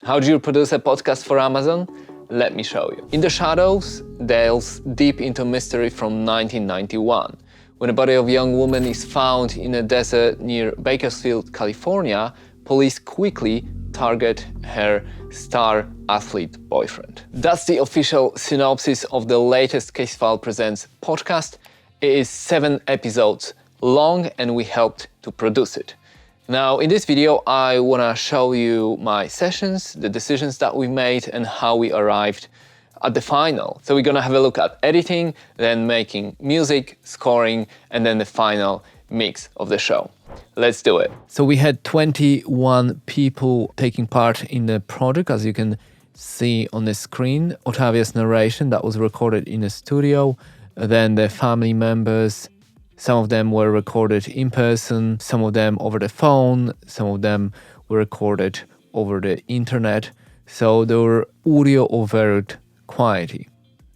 How do you produce a podcast for Amazon? Let me show you. In the Shadows delves deep into mystery from 1991. When a body of a young woman is found in a desert near Bakersfield, California, police quickly target her star athlete boyfriend. That's the official synopsis of the latest CaseFile Presents podcast. It is 7 episodes long and we helped to produce it. Now, in this video, I want to show you my sessions, the decisions that we made, and how we arrived at the final. So we're going to have a look at editing, then making music, scoring, and then the final mix of the show. Let's do it. So we had 21 people taking part in the project, as you can see on the screen. Ottavia's narration that was recorded in a studio, then the family members. Some of them were recorded in person, some of them over the phone, some of them were recorded over the internet. So they were audio of varied quality.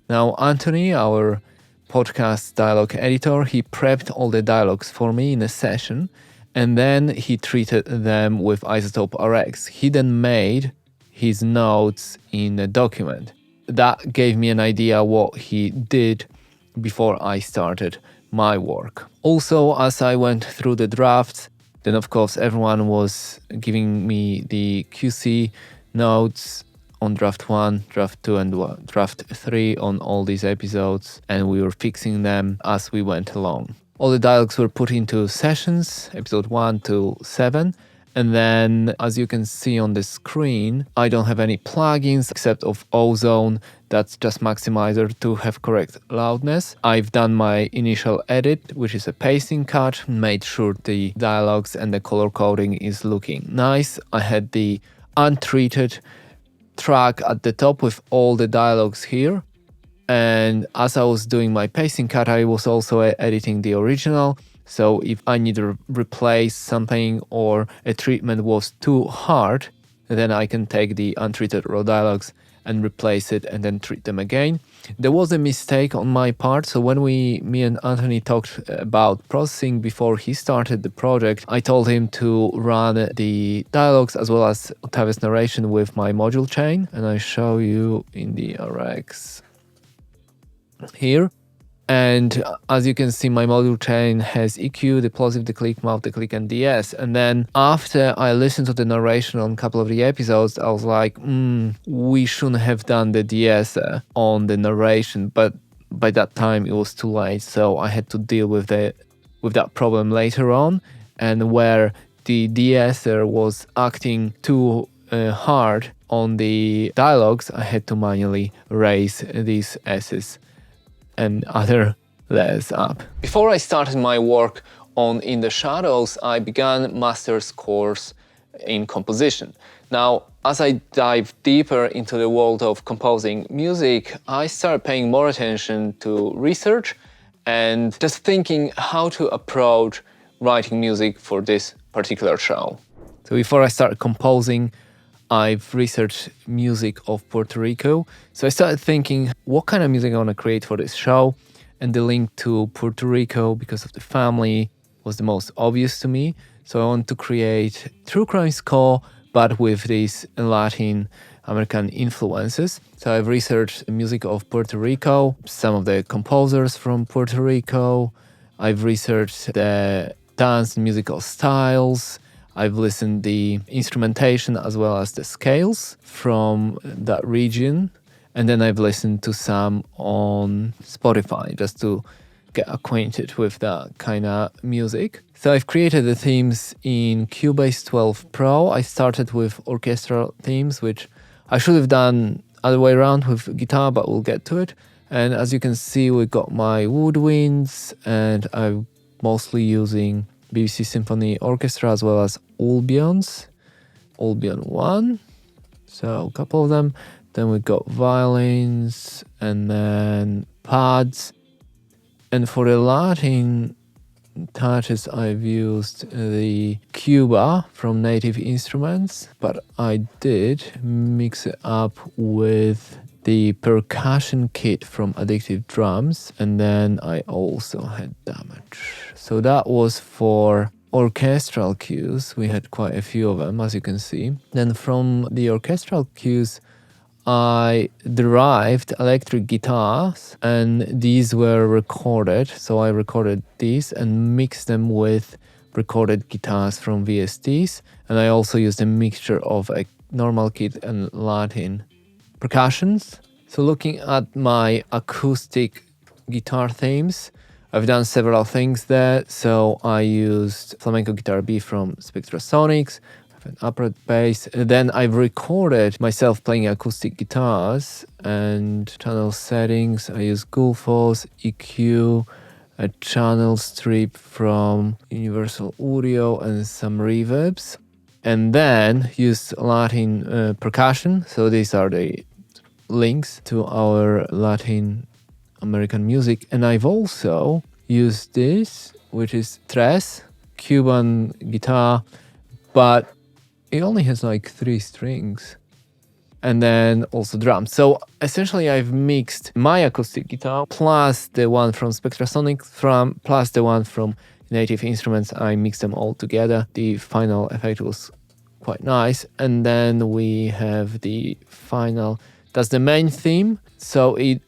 Now, Anthony, our podcast dialogue editor, he prepped all the dialogues for me in a session, and then he treated them with Isotope RX. He then made his notes in a document. That gave me an idea what he did before I started my work. Also, as I went through the drafts, then of course everyone was giving me the QC notes on draft 1, draft 2, and draft 3 on all these episodes, and we were fixing them as we went along. All the dialogues were put into sessions, episode 1 to 7, and then as you can see on the screen, I don't have any plugins except of Ozone. That's just maximizer to have correct loudness. I've done my initial edit, which is a pacing cut, made sure the dialogues and the color coding is looking nice. I had the untreated track at the top with all the dialogues here. And as I was doing my pacing cut, I was also editing the original. So if I need to replace something or a treatment was too hard, then I can take the untreated raw dialogues and replace it and then treat them again. There was a mistake on my part. So when me and Anthony talked about processing before he started the project, I told him to run the dialogues as well as Ottavia's narration with my module chain. And I show you in the RX here. And as you can see, my module chain has EQ, the plosive, the click, mouth, the click, and DS. And then after I listened to the narration on a couple of the episodes, I was like, we shouldn't have done the DS on the narration. But by that time, it was too late. So I had to deal with that problem later on. And where the DSer was acting too hard on the dialogues, I had to manually raise these S's and other layers up. Before I started my work on In the Shadows, I began master's course in composition. Now, as I dive deeper into the world of composing music, I started paying more attention to research and just thinking how to approach writing music for this particular show. So before I started composing, I've researched music of Puerto Rico. So I started thinking, what kind of music I want to create for this show? And the link to Puerto Rico, because of the family, was the most obvious to me. So I want to create true crime score, but with these Latin American influences. So I've researched the music of Puerto Rico, some of the composers from Puerto Rico. I've researched the dance and musical styles. I've listened the instrumentation as well as the scales from that region. And then I've listened to some on Spotify just to get acquainted with that kind of music. So I've created the themes in Cubase 12 Pro. I started with orchestral themes, which I should have done other way around with guitar, but we'll get to it. And as you can see, we got my woodwinds, and I'm mostly using BBC Symphony Orchestra as well as Albion 1, so a couple of them. Then we got violins and then pads. And for the Latin touches, I've used the Cuba from Native Instruments, but I did mix it up with the percussion kit from Addictive Drums, and then I also had damage. So that was for orchestral cues. We had quite a few of them, as you can see. Then from the orchestral cues, I derived electric guitars, and these were recorded. So I recorded these and mixed them with recorded guitars from VSTs. And I also used a mixture of a normal kit and Latin percussions. So looking at my acoustic guitar themes, I've done several things there. So I used Flamenco Guitar B from Spectrasonics, an upright bass. Then I've recorded myself playing acoustic guitars and channel settings. I use Gullfoss, EQ, a channel strip from Universal Audio and some reverbs. And then use Latin percussion. So these are the links to our Latin American music. And I've also used this, which is tres, Cuban guitar, but it only has like 3 strings. And then also drums. So essentially I've mixed my acoustic guitar plus the one from Spectrasonic plus the one from Native Instruments. I mixed them all together. The final effect was quite nice. And then we have the final, that's the main theme. So it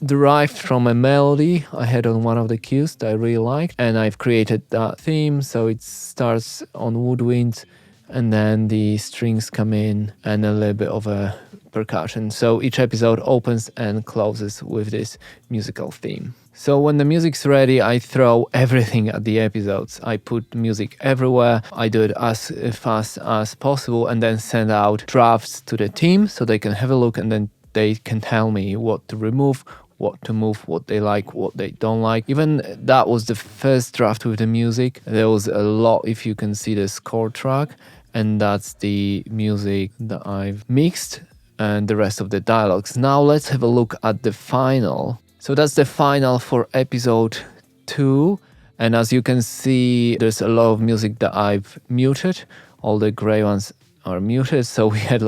derived from a melody I had on one of the cues that I really liked. And I've created that theme. So it starts on woodwinds, and then the strings come in and a little bit of a percussion. So each episode opens and closes with this musical theme. So when the music's ready, I throw everything at the episodes. I put music everywhere. I do it as fast as possible and then send out drafts to the team so they can have a look, and then they can tell me what to remove, what to move, what they like, what they don't like. Even that was the first draft with the music. There was a lot, if you can see the score track, and that's the music that I've mixed and the rest of the dialogues. Now let's have a look at the final. So that's the final for episode 2. And as you can see, there's a lot of music that I've muted. All the gray ones are muted. So we had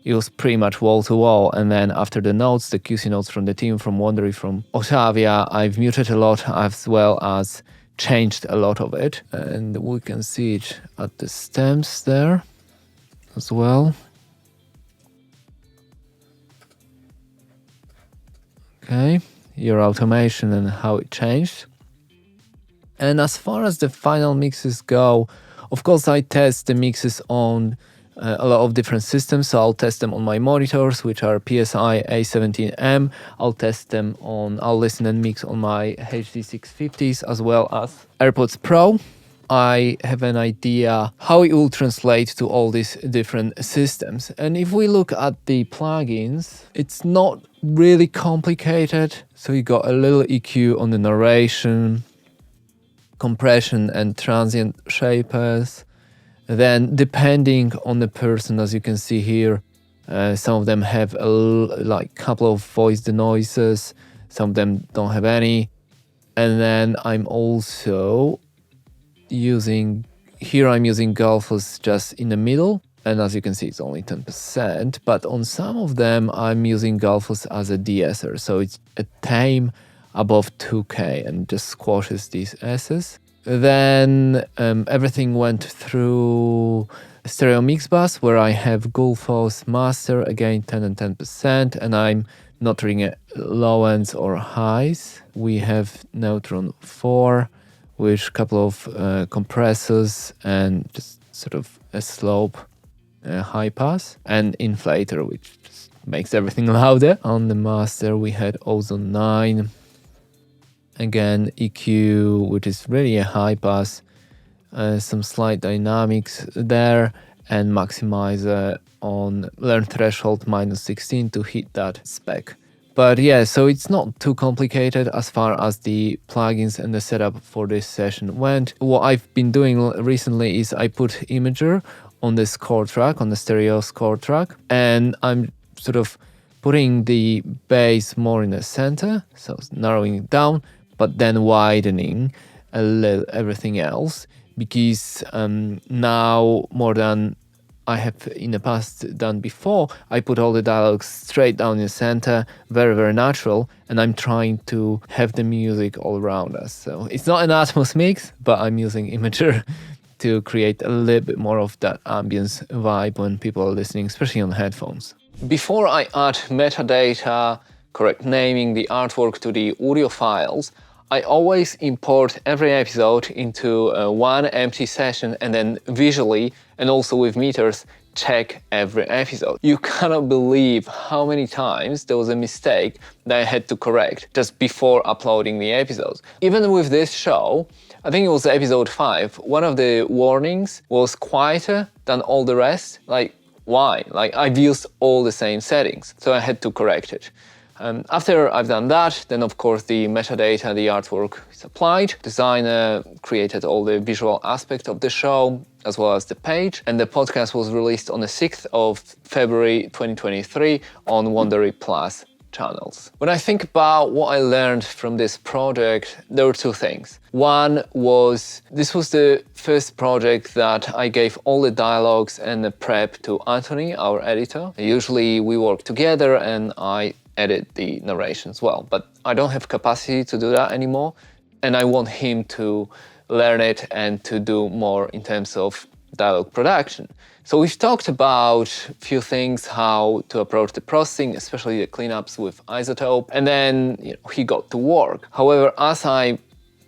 it was pretty much wall to wall. And then after the notes, the QC notes from the team, from Wondery, from Otavia, I've muted a lot as well as changed a lot of it. And we can see it at the stems there as well. Okay, your automation and how it changed. And as far as the final mixes go, of course I test the mixes on a lot of different systems. So I'll test them on my monitors, which are PSI A17M. I'll listen and mix on my HD650s as well as AirPods Pro. I have an idea how it will translate to all these different systems. And if we look at the plugins, it's not really complicated. So you got a little EQ on the narration, compression and transient shapers. Then depending on the person, as you can see here, some of them have a couple of voice denoisers, some of them don't have any. And then I'm also using Gullfoss just in the middle, and as you can see it's only 10%, but on some of them I'm using Gullfoss as a de-esser, so it's a tame above 2K and just squashes these S's. Then everything went through stereo mix bus, where I have Gullfoss master, again 10 and 10%, and I'm not doing it low ends or highs. We have Neutron 4, with a couple of compressors and just sort of a slope high pass, and inflator, which just makes everything louder. On the master we had Ozone 9, again EQ, which is really a high pass, some slight dynamics there, and maximizer on learn threshold -16 to hit that spec. But yeah, so it's not too complicated as far as the plugins and the setup for this session went. What I've been doing recently is I put Imager on the score track, on the stereo score track, and I'm sort of putting the bass more in the center, so narrowing it down, but then widening a little everything else, because now more than I have in the past done before. I put all the dialogues straight down in the center, very, very natural, and I'm trying to have the music all around us. So it's not an Atmos mix, but I'm using Imager to create a little bit more of that ambience vibe when people are listening, especially on headphones. Before I add metadata, correct naming, the artwork to the audio files, I always import every episode into one empty session and then visually and also with meters check every episode. You cannot believe how many times there was a mistake that I had to correct just before uploading the episodes. Even with this show, I think it was episode 5, one of the warnings was quieter than all the rest. Like, why? Like, I've used all the same settings, so I had to correct it. After I've done that, then of course the metadata, the artwork is applied. Designer created all the visual aspects of the show, as well as the page. And the podcast was released on the 6th of February 2023 on Wondery Plus channels. When I think about what I learned from this project, there were two things. One was, this was the first project that I gave all the dialogues and the prep to Anthony, our editor. Usually we work together and I edit the narration as well, but I don't have capacity to do that anymore, and I want him to learn it and to do more in terms of dialogue production. So we've talked about a few things, how to approach the processing, especially the cleanups with Isotope, and then he got to work. However, as I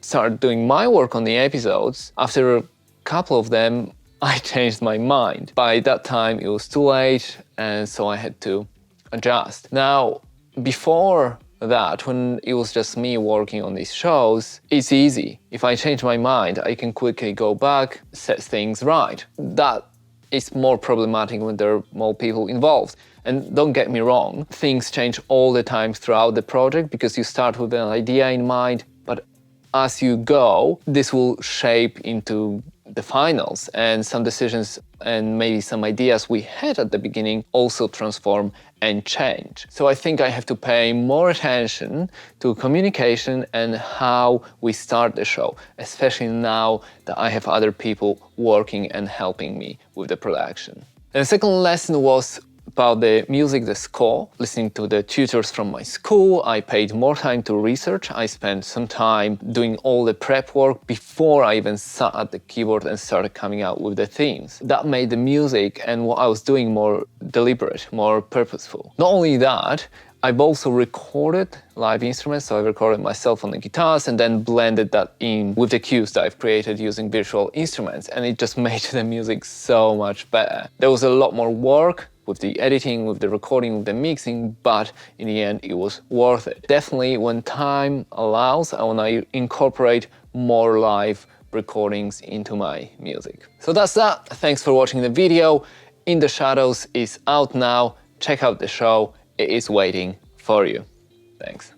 started doing my work on the episodes, after a couple of them, I changed my mind. By that time, it was too late, and so I had to adjust. Now, before that, when it was just me working on these shows, it's easy. If I change my mind, I can quickly go back, set things right. That is more problematic when there are more people involved. And don't get me wrong, things change all the time throughout the project because you start with an idea in mind, but as you go, this will shape into the finals, and some decisions and maybe some ideas we had at the beginning also transform and change. So I think I have to pay more attention to communication and how we start the show, especially now that I have other people working and helping me with the production. And the second lesson was about the music, the score. Listening to the tutors from my school, I paid more time to research. I spent some time doing all the prep work before I even sat at the keyboard and started coming out with the themes. That made the music and what I was doing more deliberate, more purposeful. Not only that, I've also recorded live instruments, so I recorded myself on the guitars and then blended that in with the cues that I've created using virtual instruments, and it just made the music so much better. There was a lot more work with the editing, with the recording, with the mixing, but in the end it was worth it. Definitely when time allows, I want to incorporate more live recordings into my music. So that's that. Thanks for watching the video. In the Shadows is out now. Check out the show. It is waiting for you. Thanks.